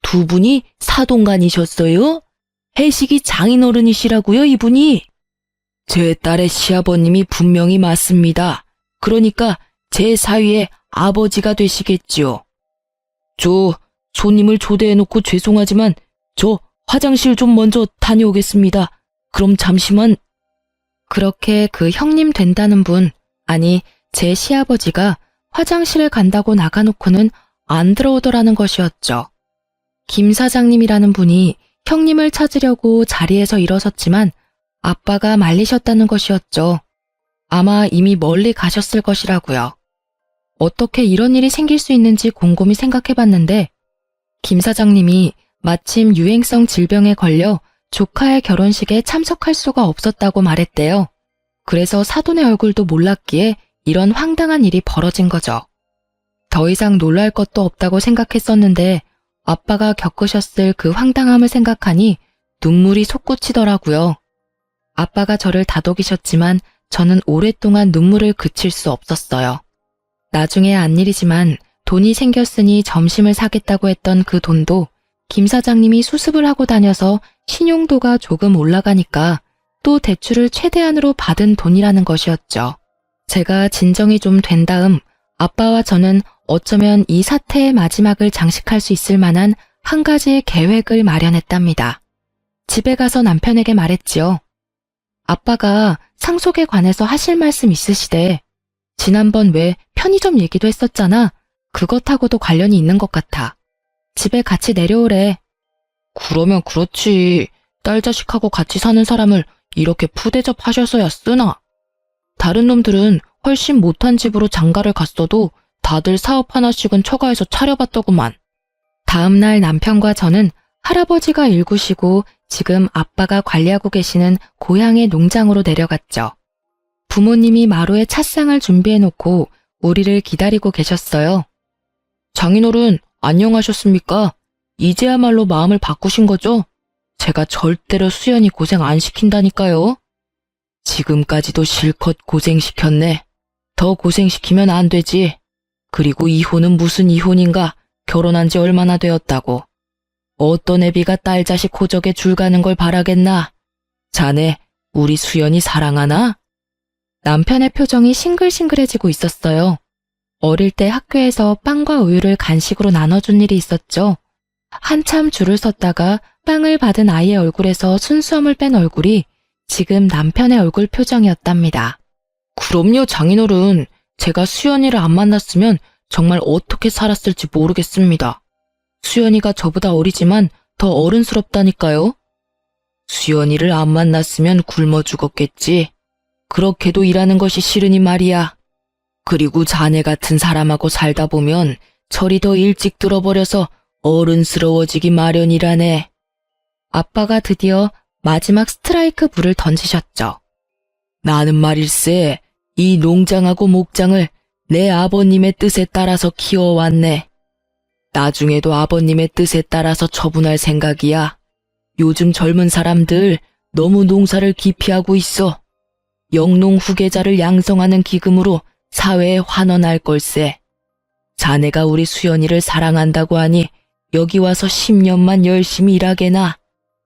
두 분이 사돈간이셨어요? 해식이 장인어른이시라고요, 이분이? 제 딸의 시아버님이 분명히 맞습니다. 그러니까 제 사위의 아버지가 되시겠지요. 저 손님을 초대해놓고 죄송하지만 저 화장실 좀 먼저 다녀오겠습니다. 그럼 잠시만. 그렇게 그 형님 된다는 분, 아니 제 시아버지가 화장실에 간다고 나가놓고는 안 들어오더라는 것이었죠. 김 사장님이라는 분이 형님을 찾으려고 자리에서 일어섰지만 아빠가 말리셨다는 것이었죠. 아마 이미 멀리 가셨을 것이라고요. 어떻게 이런 일이 생길 수 있는지 곰곰이 생각해봤는데 김 사장님이 마침 유행성 질병에 걸려 조카의 결혼식에 참석할 수가 없었다고 말했대요. 그래서 사돈의 얼굴도 몰랐기에 이런 황당한 일이 벌어진 거죠. 더 이상 놀랄 것도 없다고 생각했었는데 아빠가 겪으셨을 그 황당함을 생각하니 눈물이 솟구치더라고요. 아빠가 저를 다독이셨지만 저는 오랫동안 눈물을 그칠 수 없었어요. 나중에 안 일이지만 돈이 생겼으니 점심을 사겠다고 했던 그 돈도 김 사장님이 수습을 하고 다녀서 신용도가 조금 올라가니까 또 대출을 최대한으로 받은 돈이라는 것이었죠. 제가 진정이 좀 된 다음 아빠와 저는 어쩌면 이 사태의 마지막을 장식할 수 있을 만한 한 가지의 계획을 마련했답니다. 집에 가서 남편에게 말했지요. 아빠가 상속에 관해서 하실 말씀 있으시대. 지난번 왜 편의점 얘기도 했었잖아. 그것하고도 관련이 있는 것 같아. 집에 같이 내려오래. 그러면 그렇지. 딸 자식하고 같이 사는 사람을 이렇게 푸대접 하셔서야 쓰나. 다른 놈들은 훨씬 못한 집으로 장가를 갔어도 다들 사업 하나씩은 처가에서 차려봤더구만. 다음 날 남편과 저는 할아버지가 일구시고 지금 아빠가 관리하고 계시는 고향의 농장으로 내려갔죠. 부모님이 마루에 찻상을 준비해놓고 우리를 기다리고 계셨어요. 장인어른, 안녕하셨습니까? 이제야말로 마음을 바꾸신 거죠? 제가 절대로 수연이 고생 안 시킨다니까요. 지금까지도 실컷 고생시켰네. 더 고생시키면 안 되지. 그리고 이혼은 무슨 이혼인가? 결혼한 지 얼마나 되었다고. 어떤 애비가 딸 자식 호적에 줄 가는 걸 바라겠나? 자네, 우리 수연이 사랑하나? 남편의 표정이 싱글싱글해지고 있었어요. 어릴 때 학교에서 빵과 우유를 간식으로 나눠준 일이 있었죠. 한참 줄을 섰다가 빵을 받은 아이의 얼굴에서 순수함을 뺀 얼굴이 지금 남편의 얼굴 표정이었답니다. 그럼요, 장인어른. 제가 수연이를 안 만났으면 정말 어떻게 살았을지 모르겠습니다. 수연이가 저보다 어리지만 더 어른스럽다니까요. 수연이를 안 만났으면 굶어 죽었겠지. 그렇게도 일하는 것이 싫으니 말이야. 그리고 자네 같은 사람하고 살다 보면 철이 더 일찍 들어버려서 어른스러워지기 마련이라네. 아빠가 드디어 마지막 스트라이크 불을 던지셨죠. 나는 말일세, 이 농장하고 목장을 내 아버님의 뜻에 따라서 키워왔네. 나중에도 아버님의 뜻에 따라서 처분할 생각이야. 요즘 젊은 사람들 너무 농사를 기피하고 있어. 영농 후계자를 양성하는 기금으로 사회에 환원할 걸세. 자네가 우리 수연이를 사랑한다고 하니 여기 와서 10년만 열심히 일하게나.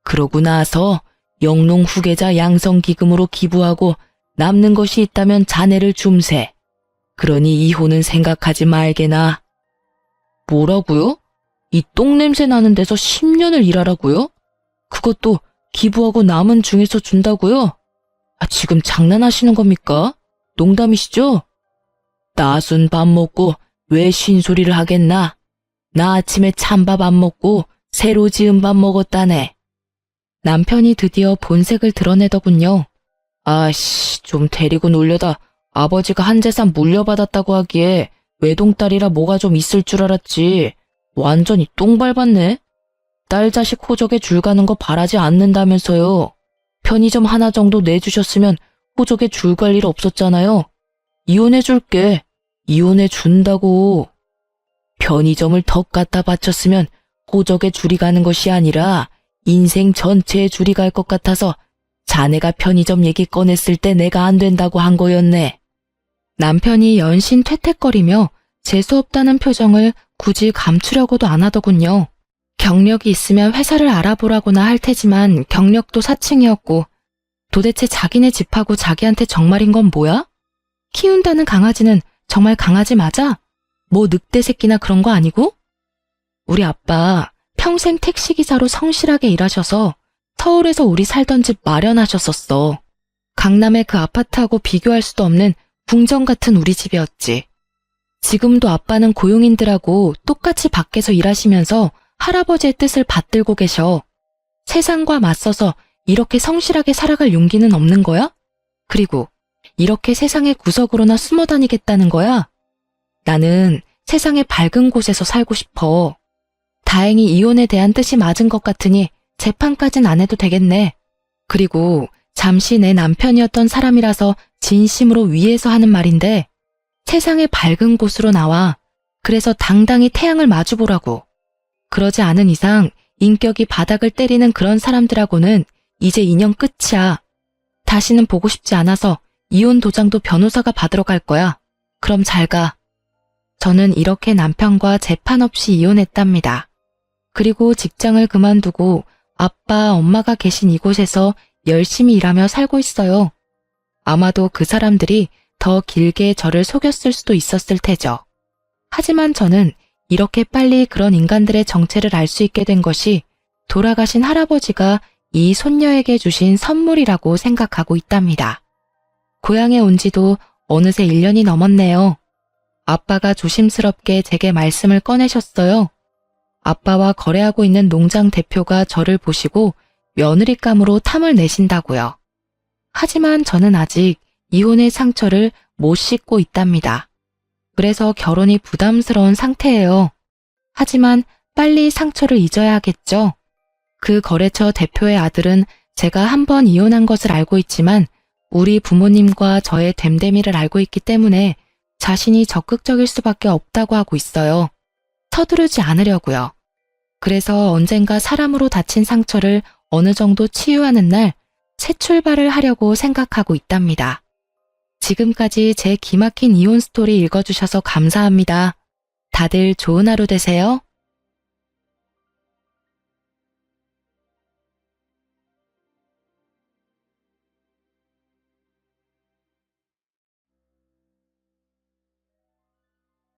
그러고 나서 영농 후계자 양성 기금으로 기부하고 남는 것이 있다면 자네를 줌세. 그러니 이혼은 생각하지 말게나. 뭐라고요? 이 똥냄새 나는 데서 10년을 일하라고요? 그것도 기부하고 남은 중에서 준다고요? 지금 장난하시는 겁니까? 농담이시죠? 따순 밥 먹고 왜 쉰소리를 하겠나? 나 아침에 찬밥 안 먹고 새로 지은 밥 먹었다네. 남편이 드디어 본색을 드러내더군요. 아씨, 좀 데리고 놀려다 아버지가 한 재산 물려받았다고 하기에 외동딸이라 뭐가 좀 있을 줄 알았지. 완전히 똥 밟았네. 딸 자식 호적에 줄 가는 거 바라지 않는다면서요. 편의점 하나 정도 내주셨으면 호적에 줄 갈 일 없었잖아요. 이혼해줄게. 이혼해준다고. 편의점을 덕 갖다 바쳤으면 호적에 줄이 가는 것이 아니라 인생 전체에 줄이 갈 것 같아서 자네가 편의점 얘기 꺼냈을 때 내가 안 된다고 한 거였네. 남편이 연신 퇴퇴거리며 재수없다는 표정을 굳이 감추려고도 안 하더군요. 경력이 있으면 회사를 알아보라고나 할 테지만 경력도 사칭이었고 도대체 자기네 집하고 자기한테 정말인 건 뭐야? 키운다는 강아지는 정말 강아지 맞아? 뭐 늑대 새끼나 그런 거 아니고? 우리 아빠 평생 택시기사로 성실하게 일하셔서 서울에서 우리 살던 집 마련하셨었어. 강남의 그 아파트하고 비교할 수도 없는 궁전 같은 우리 집이었지. 지금도 아빠는 고용인들하고 똑같이 밖에서 일하시면서 할아버지의 뜻을 받들고 계셔. 세상과 맞서서 이렇게 성실하게 살아갈 용기는 없는 거야? 그리고 이렇게 세상의 구석으로나 숨어 다니겠다는 거야? 나는 세상의 밝은 곳에서 살고 싶어. 다행히 이혼에 대한 뜻이 맞은 것 같으니 재판까진 안 해도 되겠네. 그리고 잠시 내 남편이었던 사람이라서 진심으로 위해서 하는 말인데 세상의 밝은 곳으로 나와. 그래서 당당히 태양을 마주보라고. 그러지 않은 이상 인격이 바닥을 때리는 그런 사람들하고는 이제 인연 끝이야. 다시는 보고 싶지 않아서 이혼 도장도 변호사가 받으러 갈 거야. 그럼 잘 가. 저는 이렇게 남편과 재판 없이 이혼했답니다. 그리고 직장을 그만두고 아빠, 엄마가 계신 이곳에서 열심히 일하며 살고 있어요. 아마도 그 사람들이 더 길게 저를 속였을 수도 있었을 테죠. 하지만 저는 이렇게 빨리 그런 인간들의 정체를 알 수 있게 된 것이 돌아가신 할아버지가 이 손녀에게 주신 선물이라고 생각하고 있답니다. 고향에 온 지도 어느새 1년이 넘었네요. 아빠가 조심스럽게 제게 말씀을 꺼내셨어요. 아빠와 거래하고 있는 농장 대표가 저를 보시고 며느리감으로 탐을 내신다고요. 하지만 저는 아직 이혼의 상처를 못 씻고 있답니다. 그래서 결혼이 부담스러운 상태예요. 하지만 빨리 상처를 잊어야 하겠죠. 그 거래처 대표의 아들은 제가 한 번 이혼한 것을 알고 있지만 우리 부모님과 저의 됨됨이를 알고 있기 때문에 자신이 적극적일 수밖에 없다고 하고 있어요. 서두르지 않으려고요. 그래서 언젠가 사람으로 다친 상처를 어느 정도 치유하는 날 새 출발을 하려고 생각하고 있답니다. 지금까지 제 기막힌 이혼 스토리 읽어주셔서 감사합니다. 다들 좋은 하루 되세요.